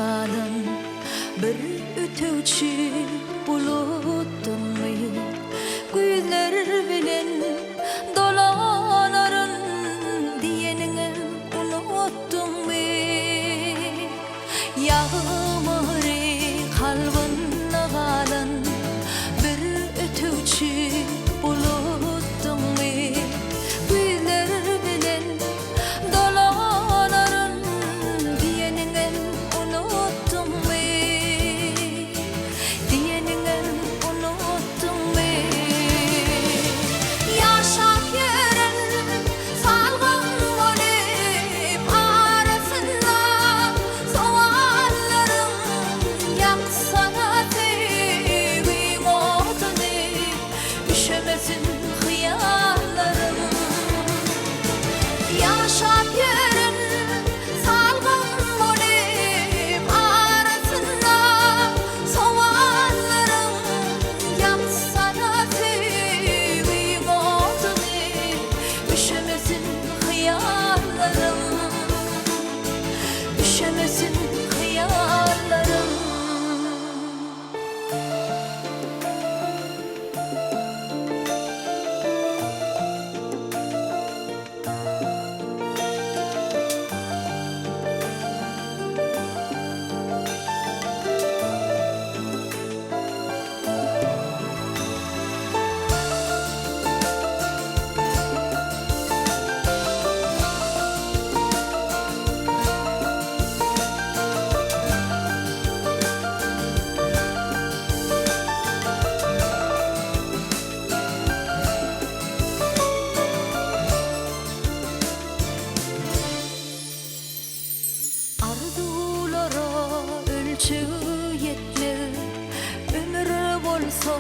nağalan bir ötüçü buluttunmi güýler bilen dolanarın diýenini unutdummy ýağmyry kalbyn nağalan bir ötüçü buluttunmi güýler bilen dolanarın diýenini unutdummy ýaşap ýören salgyn bolup arasynda sowallaryň ýaksana sevgiň otuny üşemesin hyýallarym ýaşap ýören salgyn bolup arasynda sowallaryň ýaksana sevgiň otuny üşemesin hyýallarym üşemesin hyýallarym. Arzulara ölçü yetmez ömür bolsa